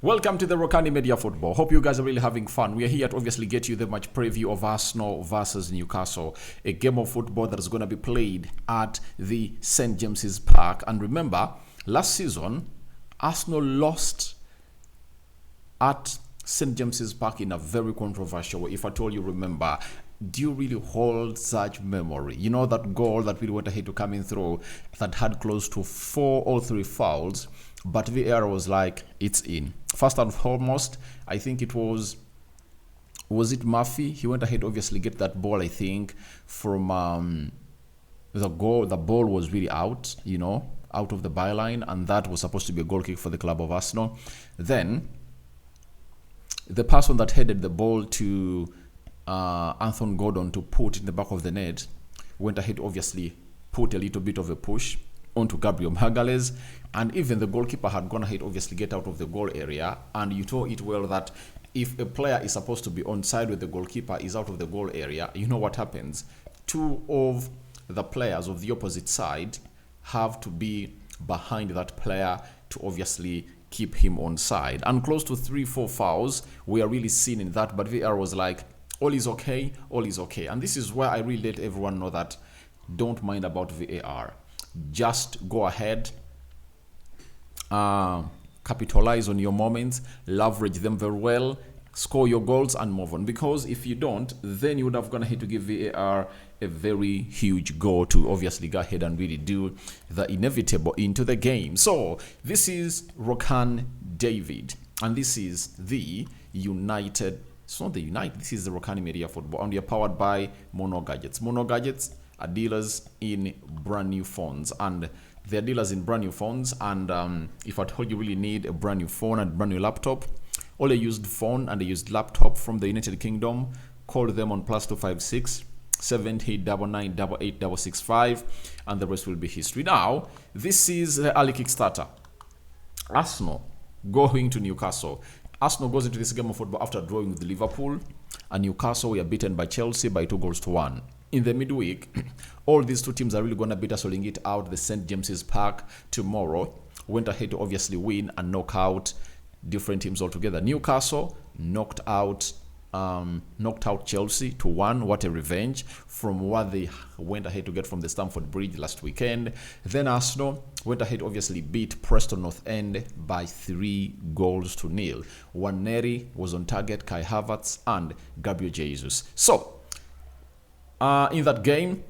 Welcome to the Rokani Media Football. Hope you guys are really having fun. We are here to obviously get you the match preview of Arsenal versus Newcastle, a game of football that is going to be played at the St. James's Park. And remember, last season, Arsenal lost at St. James's Park in a very controversial way. If at all you remember, do you really hold such memory? You know that goal that we went ahead to come in through that had close to 4 or 3 fouls, but VAR was like, it's in. First and foremost, I think it was it Murphy? He went ahead to obviously get that ball, I think, from the goal. The ball was really out, out of the byline, and that was supposed to be a goal kick for the club of Arsenal. Then, the person that headed the ball to Anthony Gordon to put in the back of the net went ahead to obviously put a little bit of a push onto Gabriel Magalhaes, and even the goalkeeper had gone ahead obviously get out of the goal area. And you know it well that if a player is supposed to be onside with the goalkeeper is out of the goal area, you know what happens? 2 of the players of the opposite side have to be behind that player to obviously keep him onside. And close to 3-4 fouls we are really seeing in that, but VAR was like, all is okay, all is okay. And this is where I really let everyone know that don't mind about VAR. Just go ahead, capitalize on your moments, leverage them very well, score your goals and move on. Because if you don't, then you would have gone ahead to give VAR a very huge go to obviously go ahead and really do the inevitable into the game. So this is Rokani David, and this is the United. It's not the United. This is the Rokani Media Football, and we are powered by Mono Gadgets. Mono Gadgets are dealers in brand new phones, and they're dealers in brand new phones. And if at all you really need a brand new phone and brand new laptop, or a used phone and a used laptop from the United Kingdom, call them on +256 7899 88665, and the rest will be history. Now, this is the early Kickstarter. Arsenal going to Newcastle. Arsenal goes into this game of football after drawing with Liverpool, and Newcastle were beaten by Chelsea by 2-1. In the midweek, all these two teams are really going to be tussling it out the St. James's Park tomorrow. Went ahead to obviously win and knock out different teams altogether. Newcastle knocked out Chelsea 2-1. What a revenge from what they went ahead to get from the Stamford Bridge last weekend. Then Arsenal went ahead to obviously beat Preston North End by 3-0. Waneri was on target, Kai Havertz and Gabriel Jesus. So in that game,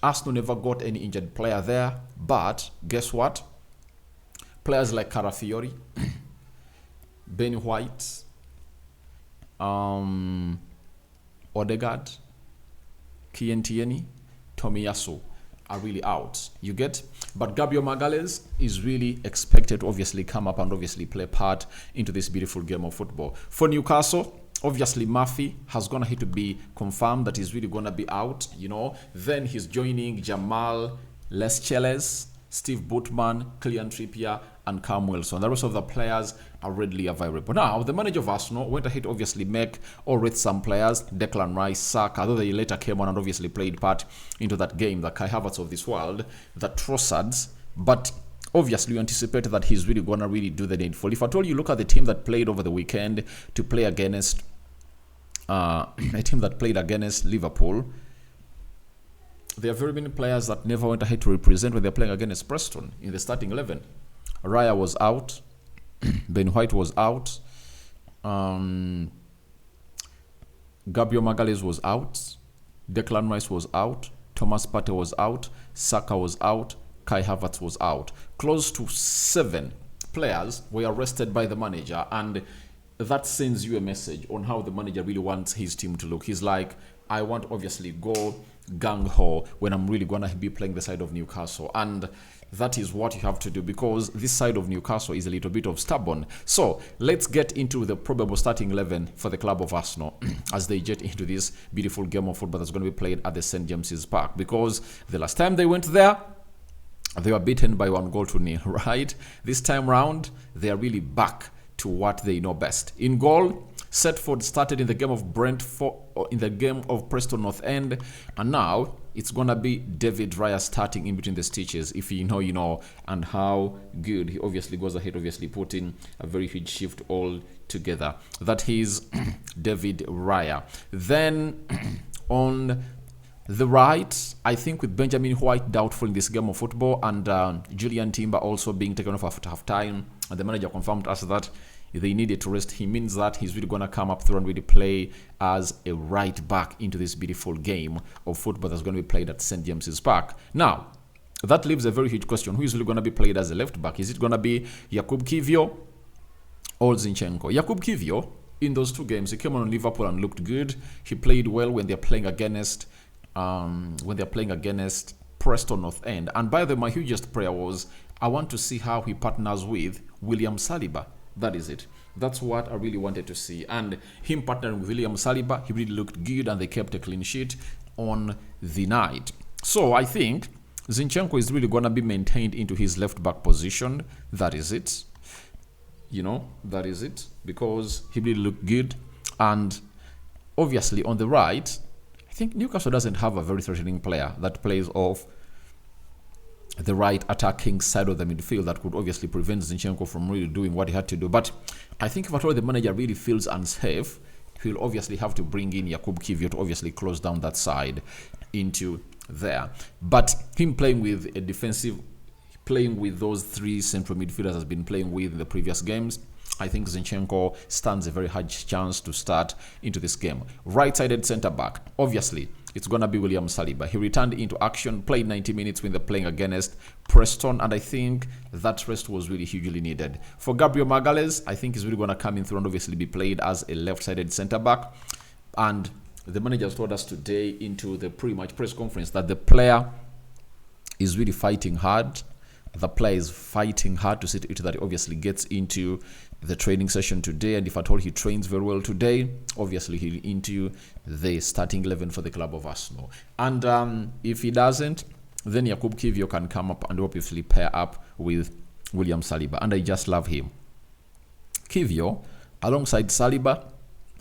Arsenal never got any injured player there, but guess what? Players like Carafiori, Ben White, Odegaard, Kieran Tierney, Tomiyasu are really out. You get? But Gabriel Magalhaes is really expected to obviously come up and obviously play part into this beautiful game of football. For Newcastle, obviously Murphy has gone ahead to be confirmed that he's really going to be out, Then he's joining Jamal Lescheles, Steve Bootman, Kylian Trippier, and Cam Wilson. The rest of the players are readily available. Now, the manager of Arsenal went ahead to obviously make or rate some players, Declan Rice, Saka, though they later came on and obviously played part into that game, the Kai Havertz of this world, the Trossards, but obviously you anticipate that he's really going to really do the needful. If I told you, look at the team that played over the weekend to play against a team that played against Liverpool, there are very many players that never went ahead to represent when they're playing against Preston in the starting 11. Raya was out. Ben White was out. Gabriel Magalhaes was out. Declan Rice was out. Thomas Partey was out. Saka was out. Kai Havertz was out. Close to 7 players were arrested by the manager, and that sends you a message on how the manager really wants his team to look. He's like, I want obviously go gung-ho when I'm really going to be playing the side of Newcastle. And that is what you have to do, because this side of Newcastle is a little bit of stubborn. So let's get into the probable starting 11 for the club of Arsenal as they jet into this beautiful game of football that's going to be played at the St. James's Park. Because the last time they went there, they were beaten by 1-0, right? This time round, they are really back to what they know best. In goal, Setford started in the game of Brentford, in the game of Preston North End, and now it's gonna be David Raya starting in between the stitches. If you know, you know, and how good he obviously goes ahead, obviously putting a very huge shift all together. That is David Raya. Then on the right, I think with Benjamin White doubtful in this game of football, and Julian Timber also being taken off after half time, and the manager confirmed to us that they needed to rest him, means that he's really going to come up through and really play as a right back into this beautiful game of football that's going to be played at St. James's Park. Now, that leaves a very huge question. Who is really going to be played as a left back? Is it going to be Jakub Kiwior or Zinchenko? Jakub Kiwior, in those two games, he came on Liverpool and looked good. He played well when they're playing against Preston North End. And by the way, my hugest prayer was, I want to see how he partners with William Saliba. That is it. That's what I really wanted to see. And him partnering with William Saliba, he really looked good, and they kept a clean sheet on the night. So I think Zinchenko is really going to be maintained into his left back position. That is it. You know, that is it. Because he really looked good. And obviously on the right, I think Newcastle doesn't have a very threatening player that plays off the right attacking side of the midfield that could obviously prevent Zinchenko from really doing what he had to do. But I think if at all the manager really feels unsafe, he'll obviously have to bring in Jakub Kiwior to obviously close down that side into there. But him playing with a defensive, playing with those three central midfielders has been playing with in the previous games, I think Zinchenko stands a very high chance to start into this game. Right-sided centre-back, obviously, it's going to be William Saliba. He returned into action, played 90 minutes when they're playing against Preston, and I think that rest was really hugely needed. For Gabriel Magalhaes, I think he's really going to come in through and obviously be played as a left-sided centre-back. And the manager told us today into the pre-match press conference that the player is really fighting hard. The player is fighting hard to see to it that he obviously gets into the training session today, and if at all he trains very well today, obviously he'll into the starting 11 for the club of Arsenal. And if he doesn't, then Jakub Kiwior can come up and obviously pair up with William Saliba, and I just love him. Kiwior alongside Saliba,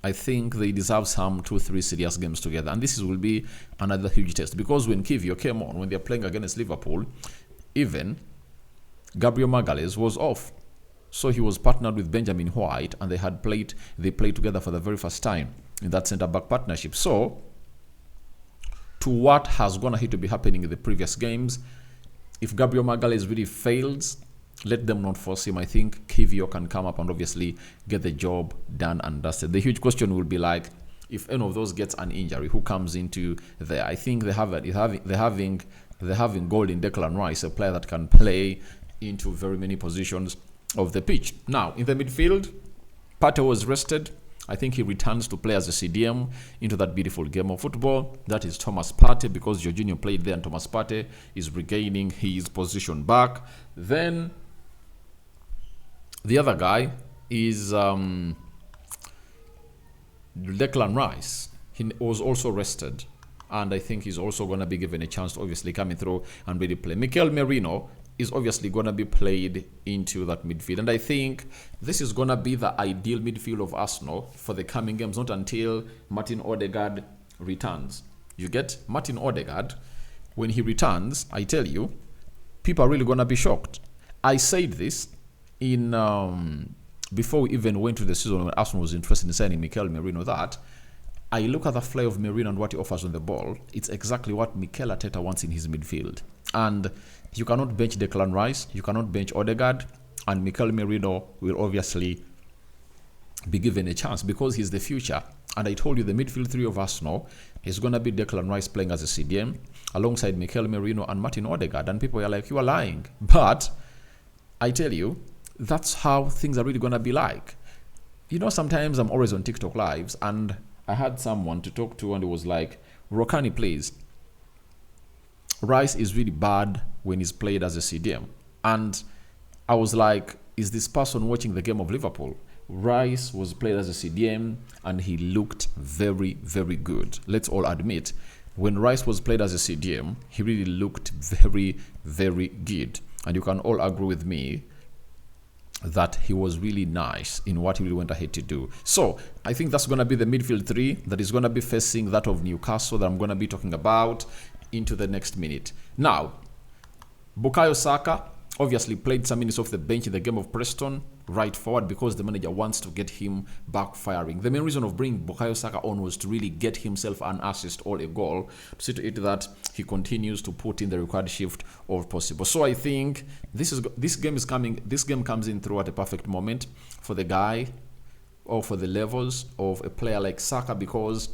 I think they deserve some 2-3 serious games together, and this will be another huge test, because when Kiwior came on, when they're playing against Liverpool, even Gabriel Magalhaes was off. So he was partnered with Benjamin White, and they played together for the very first time in that centre-back partnership. So, to what has gone ahead to be happening in the previous games, if Gabriel Magalhaes really fails, let them not force him. I think Kiwior can come up and obviously get the job done and dusted. The huge question will be like, if any of those gets an injury, who comes into there? I think they're having gold in Declan Rice, a player that can play into very many positions of the pitch. Now, in the midfield, Partey was rested. I think he returns to play as a CDM into that beautiful game of football. That is Thomas Partey, because Jorginho played there and Thomas Partey is regaining his position back. Then the other guy is Declan Rice. He was also rested, and I think he's also going to be given a chance to obviously coming through and really play. Mikel Merino is obviously going to be played into that midfield, and I think this is going to be the ideal midfield of Arsenal for the coming games, not until Martin Odegaard returns. You get Martin Odegaard, when he returns, I tell you, people are really going to be shocked. I said this in before we even went to the season when Arsenal was interested in signing Mikel Merino, that I look at the flair of Merino and what he offers on the ball. It's exactly what Mikel Arteta wants in his midfield. And you cannot bench Declan Rice, you cannot bench Odegaard, and Mikel Merino will obviously be given a chance because he's the future. And I told you the midfield three of Arsenal is going to be Declan Rice playing as a CDM alongside Mikel Merino and Martin Odegaard. And people are like, you are lying. But I tell you, that's how things are really going to be like. You know, sometimes I'm always on TikTok lives, and I had someone to talk to, and it was like, Rokani plays. Rice is really bad when he's played as a CDM. And I was like, is this person watching the game of Liverpool? Rice was played as a CDM, and he looked very, very good. Let's all admit, when Rice was played as a CDM, he really looked very, very good. And you can all agree with me that he was really nice in what he really went ahead to do. So I think that's going to be the midfield three that is going to be facing that of Newcastle that I'm going to be talking about into the next minute. Now, Bukayo Saka obviously played some minutes off the bench in the game of Preston, right forward, because the manager wants to get him back firing. The main reason of bringing Bukayo Saka on was to really get himself an assist or a goal, to see to it that he continues to put in the required shift if possible. So I think this game comes in through at a perfect moment for the guy, or for the levels of a player like Saka, because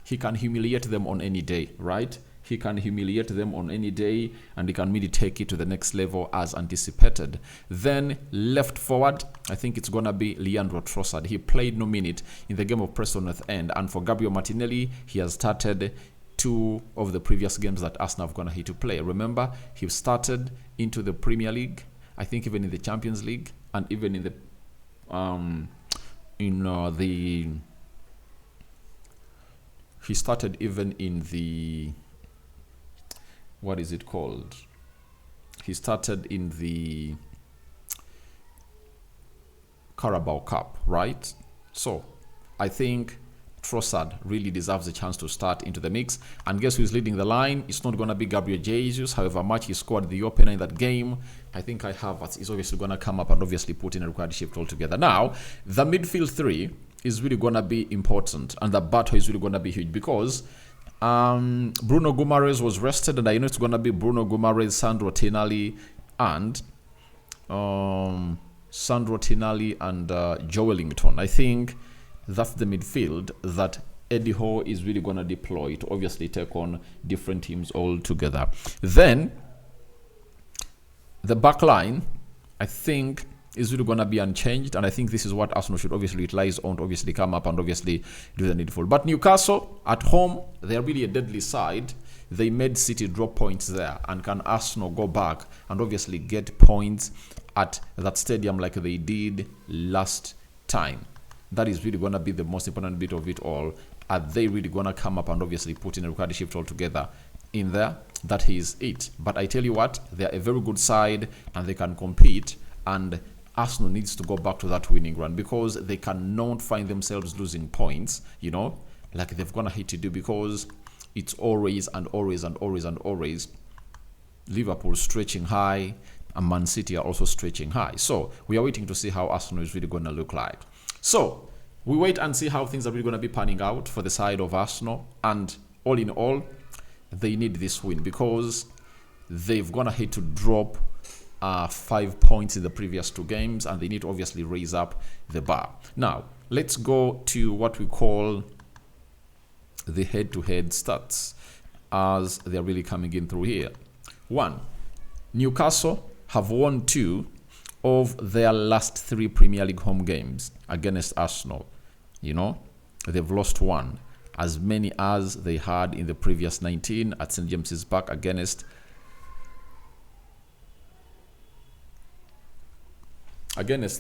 he can humiliate them on any day, right? He can humiliate them on any day, and he can really take it to the next level as anticipated. Then left forward, I think it's going to be Leandro Trossard. He played no minute in the game of Preston North End. And for Gabriel Martinelli, he has started 2 of the previous games that Arsenal have gone ahead to play. Remember, he started into the Premier League, I think even in the Champions League, and even in the he started even in the, what is it called? He started in the Carabao Cup, right? So I think Trossard really deserves a chance to start into the mix. And guess who's leading the line? It's not going to be Gabriel Jesus. However much he scored the opener in that game, I think Havertz is obviously going to come up and obviously put in a required shift altogether. Now, the midfield three is really going to be important, and the battle is really going to be huge, because Bruno Guimaraes was rested, and I know it's going to be Bruno Guimaraes, Sandro Tonali, and Joe Wellington. I think that's the midfield that Eddie Howe is really going to deploy to obviously take on different teams all together. Then the back line, I think, is really going to be unchanged, and I think this is what Arsenal should obviously utilize on to obviously come up and obviously do the needful. But Newcastle at home, they're really a deadly side. They made City drop points there, and can Arsenal go back and obviously get points at that stadium like they did last time? That is really going to be the most important bit of it all. Are they really going to come up and obviously put in a required shift altogether in there? That is it. But I tell you what, they're a very good side, and they can compete, and Arsenal needs to go back to that winning run, because they cannot find themselves losing points, like they've gone ahead to do, because it's always Liverpool stretching high, and Man City are also stretching high. So we are waiting to see how Arsenal is really going to look like. So we wait and see how things are really going to be panning out for the side of Arsenal. And all in all, they need this win, because they've gone ahead to drop 5 points in the previous 2 games, and they need to obviously raise up the bar. Now, let's go to what we call the head-to-head stats, as they're really coming in through here. 1, Newcastle have won 2 of their last 3 Premier League home games against Arsenal. They've lost 1, as many as they had in the previous 19 at St. James's Park against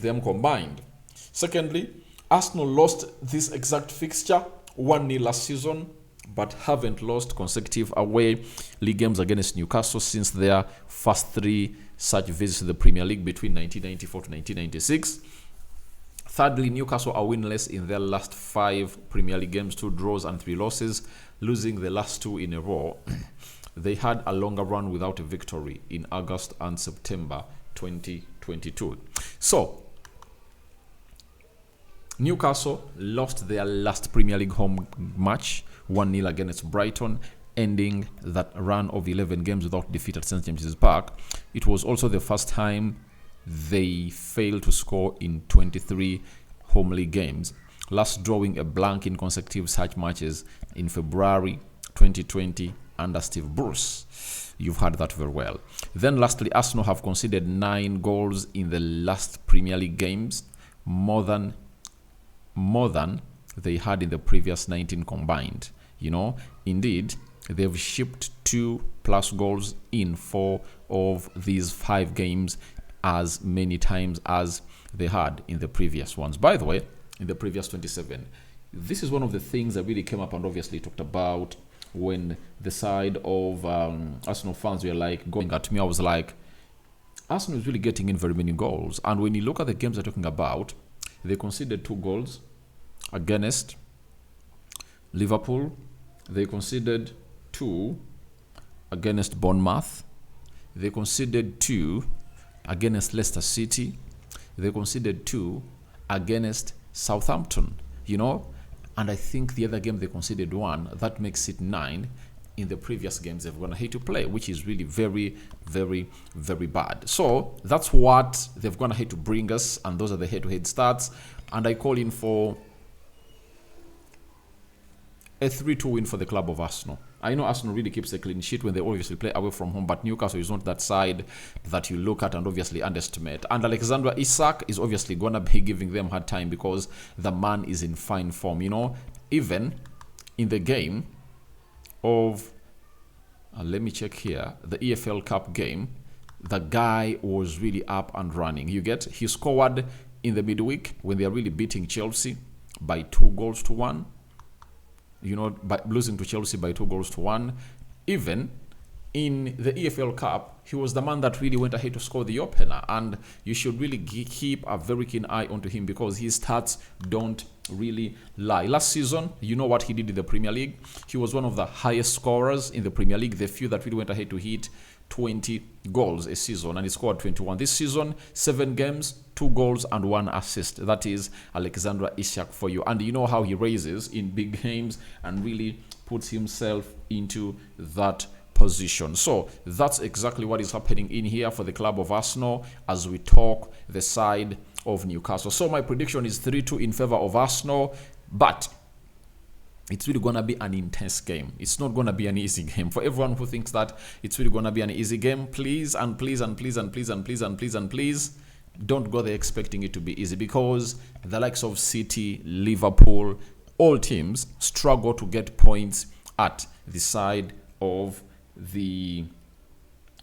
them combined. Secondly, Arsenal lost this exact fixture 1-0 last season, but haven't lost consecutive away league games against Newcastle since their first 3 such visits to the Premier League between 1994 to 1996. Thirdly, Newcastle are winless in their last 5 Premier League games, 2 draws and 3 losses, losing the last 2 in a row. They had a longer run without a victory in August and September 2022. So, Newcastle lost their last Premier League home match 1-0 against Brighton, ending that run of 11 games without defeat at St. James's Park. It was also the first time they failed to score in 23 home league games, last drawing a blank in consecutive such matches in February 2020 under Steve Bruce. You've heard that very well. Then lastly, Arsenal have conceded 9 goals in the last Premier League games, more than they had in the previous 19 combined. Indeed, they've shipped 2+ goals in 4 of these 5 games, as many times as they had in the previous ones. By the way, in the previous 27, this is one of the things that really came up and obviously talked about when the side of Arsenal fans were like going at me. I was like, Arsenal is really getting in very many goals. And when you look at the games they're talking about, they conceded 2 goals against Liverpool. They conceded 2 against Bournemouth. They conceded 2 against Leicester City. They conceded 2 against Southampton, you know. And I think the other game they conceded 1. That makes it 9 in the previous games they've gonna hate to play, which is really very, very, very bad. So that's what they've gonna hate to bring us, and those are the head-to-head stats. And I call in for a 3-2 win for the club of Arsenal. I know Arsenal really keeps a clean sheet when they obviously play away from home, but Newcastle is not that side that you look at and obviously underestimate. And Alexander Isak is obviously going to be giving them hard time because the man is in fine form. You know, even in the game of, let me check here, the EFL Cup game, the guy was really up and running. You get, he scored in the midweek when they are really beating Chelsea by 2-1. You know, by losing to Chelsea by 2-1. Even in the EFL Cup, he was the man that really went ahead to score the opener. And you should really keep a very keen eye onto him because his stats don't really lie. Last season, you know what he did in the Premier League? He was one of the highest scorers in the Premier League. The few that really went ahead to hit 20 goals a season, and he scored 21. This season, 7 games, 2 goals and 1 assist. That is Alexander Isak for you. And you know how he raises in big games and really puts himself into that position. So that's exactly what is happening in here for the club of Arsenal as we talk the side of Newcastle. So my prediction is 3-2 in favor of Arsenal, but it's really going to be an intense game. It's not going to be an easy game. For everyone who thinks that it's really going to be an easy game, please and please and please and please and please and please and please don't go there expecting it to be easy, because the likes of City, Liverpool, all teams struggle to get points at the side of the,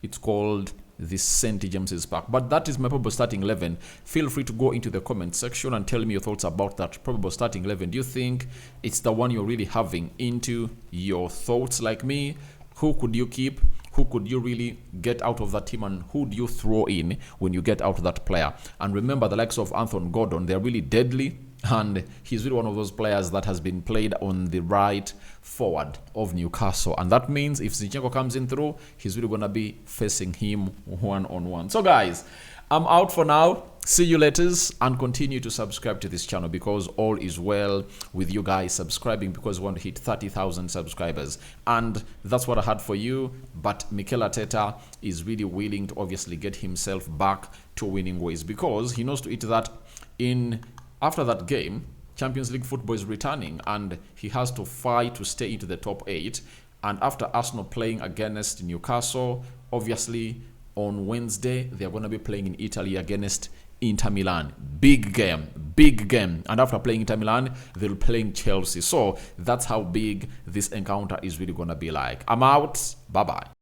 it's called the St. James's Park. But that is my probable starting 11. Feel free to go into the comment section and tell me your thoughts about that probable starting 11. Do you think it's the one you're really having into your thoughts like me? Who could you keep? Who could you really get out of that team, and who do you throw in when you get out that player? And remember, the likes of Anthony Gordon, they're really deadly, and he's really one of those players that has been played on the right forward of Newcastle. And that means if Zinchenko comes in through, he's really going to be facing him one-on-one. So guys, I'm out for now. See you later, and continue to subscribe to this channel because all is well with you guys subscribing, because we want to hit 30,000 subscribers. And that's what I had for you. But Mikel Arteta is really willing to obviously get himself back to winning ways, because he knows to eat that after that game. Champions League football is returning and he has to fight to stay into the top 8. And after Arsenal playing against Newcastle, obviously on Wednesday they are going to be playing in Italy against Inter Milan. Big game, big game. And after playing Inter Milan, they'll be playing Chelsea. So that's how big this encounter is really going to be like. I'm out. Bye-bye.